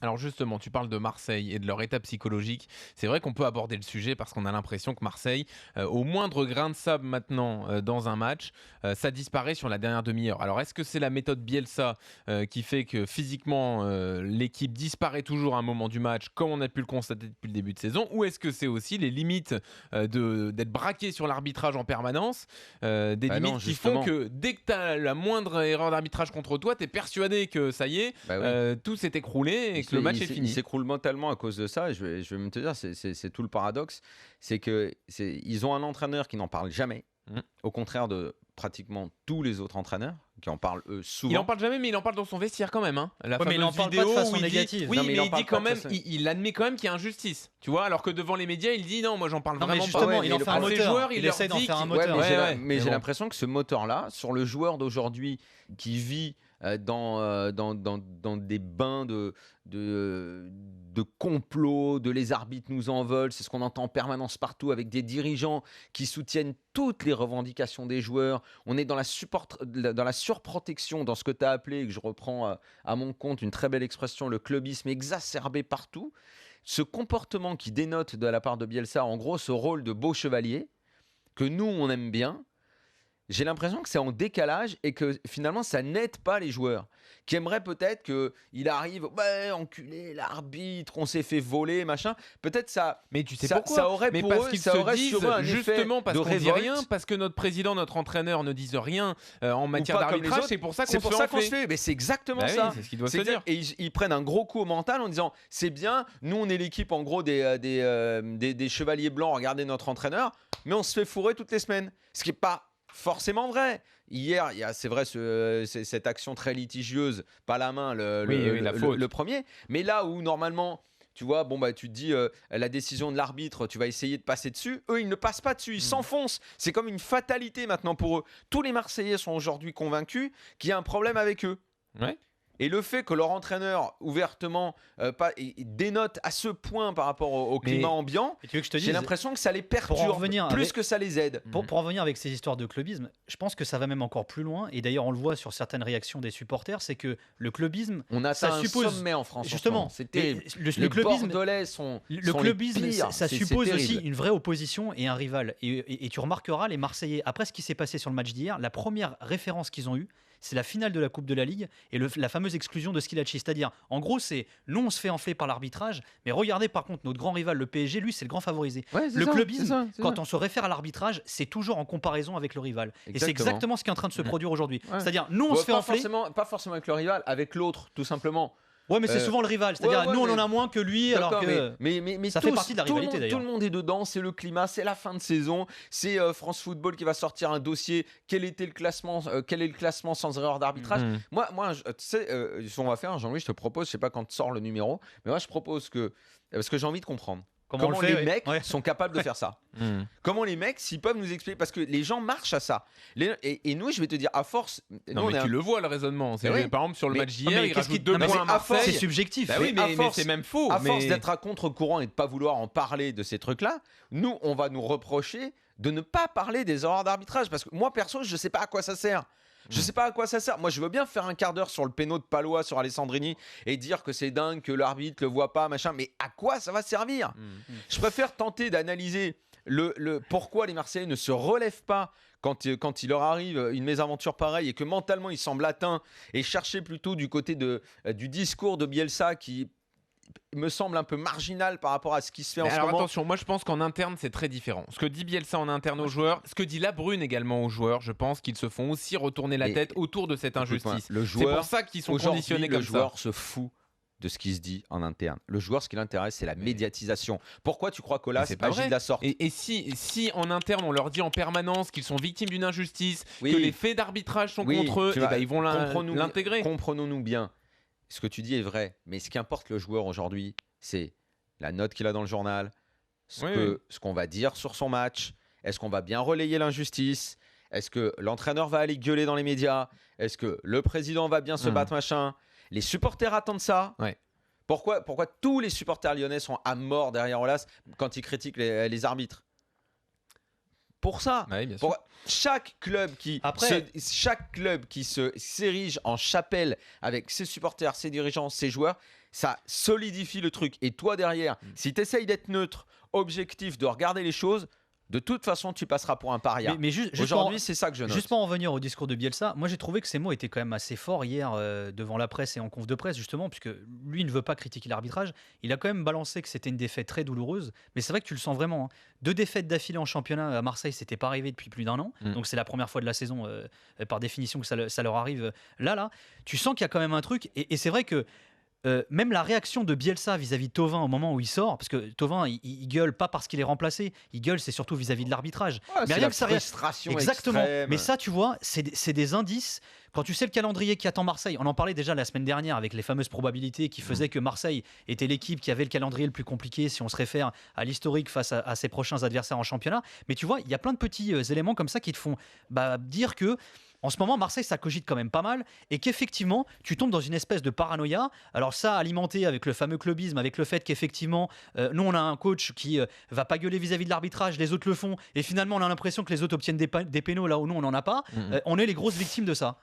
Alors justement, tu parles de Marseille et de leur état psychologique. C'est vrai qu'on peut aborder le sujet parce qu'on a l'impression que Marseille, au moindre grain de sable maintenant dans un match, ça disparaît sur la dernière demi-heure. Alors est-ce que c'est la méthode Bielsa qui fait que physiquement l'équipe disparaît toujours à un moment du match, comme on a pu le constater depuis le début de saison, ou est-ce que c'est aussi les limites d'être braqué sur l'arbitrage en permanence, des limites qui font que dès que tu as la moindre erreur d'arbitrage contre toi, tu es persuadé que ça y est, tout s'est écroulé et que le match est fini. Il s'écroule mentalement à cause de ça. Et je vais me te dire, c'est tout le paradoxe. C'est qu'ils ont un entraîneur qui n'en parle jamais, au contraire de pratiquement tous les autres entraîneurs qui en parlent souvent. Il en parle jamais, mais il en parle dans son vestiaire quand même. Mais il en parle pas de façon négative. Oui, mais il dit quand même, il admet quand même qu'il y a injustice. Tu vois, alors que devant les médias, il dit non, moi j'en parle vraiment pas. Justement, il en fait un moteur. Il essaie d'en faire un moteur. Mais j'ai l'impression que ce moteur-là, sur le joueur d'aujourd'hui qui vit dans des bains de complot, de les arbitres nous en veulent, c'est ce qu'on entend en permanence partout avec des dirigeants qui soutiennent toutes les revendications des joueurs. On est dans la surprotection, dans ce que tu as appelé, et que je reprends à mon compte, une très belle expression, le clubisme exacerbé partout. Ce comportement qui dénote de la part de Bielsa, en gros, ce rôle de beau chevalier, que nous, on aime bien, j'ai l'impression que c'est en décalage et que finalement ça n'aide pas les joueurs qui aimeraient peut-être qu'il arrive, enculé l'arbitre, on s'est fait voler, machin. Peut-être ça. Mais tu sais pourquoi ? Ça aurait mais pour parce eux, qu'ils ça aurait se disent sur eux un justement effet parce de qu'on dit révolte. rien, parce que notre président, notre entraîneur ne disent rien en matière d'arbitrage. C'est pour ça qu'on se fait. Mais c'est exactement ça. Oui, c'est ce qu'ils doivent se dire. Et ils prennent un gros coup au mental en disant c'est bien, nous on est l'équipe en gros des chevaliers blancs. Regardez notre entraîneur, mais on se fait fourrer toutes les semaines. Ce qui est pas forcément vrai. Hier, il y a, c'est vrai, cette action très litigieuse, pas la main, le premier. Mais là où normalement, tu vois, tu te dis la décision de l'arbitre, tu vas essayer de passer dessus. Eux, ils ne passent pas dessus, ils s'enfoncent. C'est comme une fatalité maintenant pour eux. Tous les Marseillais sont aujourd'hui convaincus qu'il y a un problème avec eux. Ouais. Et le fait que leur entraîneur ouvertement dénote à ce point par rapport au climat ambiant, j'ai l'impression que ça les perturbe plus que ça les aide. Pour en revenir avec ces histoires de clubisme, je pense que ça va même encore plus loin. Et d'ailleurs, on le voit sur certaines réactions des supporters, c'est que le clubisme, on a ça suppose sommet en France. Justement, c'était le clubisme, Bordelais sont le clubisme, les pires. ça suppose aussi une vraie opposition et un rival. Et tu remarqueras les Marseillais après ce qui s'est passé sur le match d'hier, la première référence qu'ils ont eue, c'est la finale de la Coupe de la Ligue et la fameuse exclusion de Schillaci. C'est-à-dire, en gros, c'est nous, on se fait enfler par l'arbitrage, mais regardez par contre notre grand rival, le PSG, lui, c'est le grand favorisé. Le clubisme, quand on se réfère à l'arbitrage, c'est toujours en comparaison avec le rival. Et c'est exactement ce qui est en train de se produire aujourd'hui. C'est-à-dire, nous, on se fait enfler. Pas forcément avec le rival, avec l'autre, tout simplement. Ouais, mais c'est souvent le rival. C'est-à-dire, nous, on en a moins que lui, alors que mais ça fait partie de la rivalité, d'ailleurs. Tout le monde est dedans, c'est le climat, c'est la fin de saison, c'est France Football qui va sortir un dossier. Quel est le classement sans erreur d'arbitrage ? Moi, tu sais, ce qu'on va faire, Jean-Louis, je te propose, je sais pas quand sort le numéro, mais moi, je propose parce que j'ai envie de comprendre. Comment les mecs sont capables de faire ça. Comment les mecs, s'ils peuvent nous expliquer, parce que les gens marchent à ça. Et nous, je vais te dire, à force... Non, mais tu le vois, le raisonnement. Par exemple, sur le match d'hier, il rajoute 2 points à Marseille. C'est subjectif. Oui, mais c'est même faux. À force d'être à contre-courant et de ne pas vouloir en parler de ces trucs-là, nous, on va nous reprocher de ne pas parler des erreurs d'arbitrage. Parce que moi, perso, je ne sais pas à quoi ça sert. Je sais pas à quoi ça sert. Moi, je veux bien faire un quart d'heure sur le péno de Palois sur Alessandrini et dire que c'est dingue, que l'arbitre le voit pas, machin. Mais à quoi ça va servir ? Je préfère tenter d'analyser pourquoi les Marseillais ne se relèvent pas quand il leur arrive une mésaventure pareille et que mentalement ils semblent atteints, et chercher plutôt du côté du discours de Bielsa qui me semble un peu marginal par rapport à ce qui se fait en ce moment. Attention, moi je pense qu'en interne c'est très différent. Ce que dit Bielsa en interne aux joueurs, ce que dit Labrune également aux joueurs, je pense qu'ils se font aussi retourner la tête autour de cette injustice. C'est pour ça qu'ils sont conditionnés comme ça. Le joueur se fout de ce qui se dit en interne. Le joueur, ce qui l'intéresse, c'est la médiatisation. Pourquoi tu crois qu'Olas agit de la sorte ? Et si en interne on leur dit en permanence qu'ils sont victimes d'une injustice, que les faits d'arbitrage sont contre eux, ils vont l'intégrer. Comprenons-nous bien. Ce que tu dis est vrai, mais ce qu'importe le joueur aujourd'hui, c'est la note qu'il a dans le journal, ce qu'on va dire sur son match. Est-ce qu'on va bien relayer l'injustice ? Est-ce que l'entraîneur va aller gueuler dans les médias ? Est-ce que le président va bien se battre, machin ? Les supporters attendent ça. Pourquoi tous les supporters lyonnais sont à mort derrière Olas quand ils critiquent les arbitres ? pour ça. Ouais, bien sûr. Pour chaque club chaque club qui se s'érige en chapelle avec ses supporters, ses dirigeants, ses joueurs, ça solidifie le truc. Et toi derrière, si tu essayes d'être neutre, objectif, de regarder les choses, de toute façon, tu passeras pour un paria. Mais juste Aujourd'hui, c'est ça que je note. Juste pour en venir au discours de Bielsa, moi j'ai trouvé que ses mots étaient quand même assez forts hier devant la presse et en conf de presse, justement, puisque lui ne veut pas critiquer l'arbitrage. Il a quand même balancé que c'était une défaite très douloureuse, mais c'est vrai que tu le sens vraiment. 2 défaites d'affilée en championnat à Marseille, c'était pas arrivé depuis plus d'1 an. Donc c'est la première fois de la saison, par définition, que ça leur arrive là. Tu sens qu'il y a quand même un truc, et c'est vrai que même la réaction de Bielsa vis-à-vis de Thauvin au moment où il sort, parce que Thauvin il gueule pas parce qu'il est remplacé, il gueule c'est surtout vis-à-vis de l'arbitrage. Mais rien que ça, frustration exactement. extrême. Mais ça, tu vois, c'est des indices. Quand tu sais le calendrier qui attend Marseille, on en parlait déjà la semaine dernière avec les fameuses probabilités qui faisaient que Marseille était l'équipe qui avait le calendrier le plus compliqué si on se réfère à l'historique face à ses prochains adversaires en championnat. Mais tu vois, il y a plein de petits éléments comme ça qui te font dire que en ce moment, Marseille, ça cogite quand même pas mal et qu'effectivement, tu tombes dans une espèce de paranoïa. Alors ça, alimenté avec le fameux clubisme, avec le fait qu'effectivement, nous, on a un coach qui va pas gueuler vis-à-vis de l'arbitrage, les autres le font et finalement, on a l'impression que les autres obtiennent des pénaux là où nous, on n'en a pas. On est les grosses victimes de ça.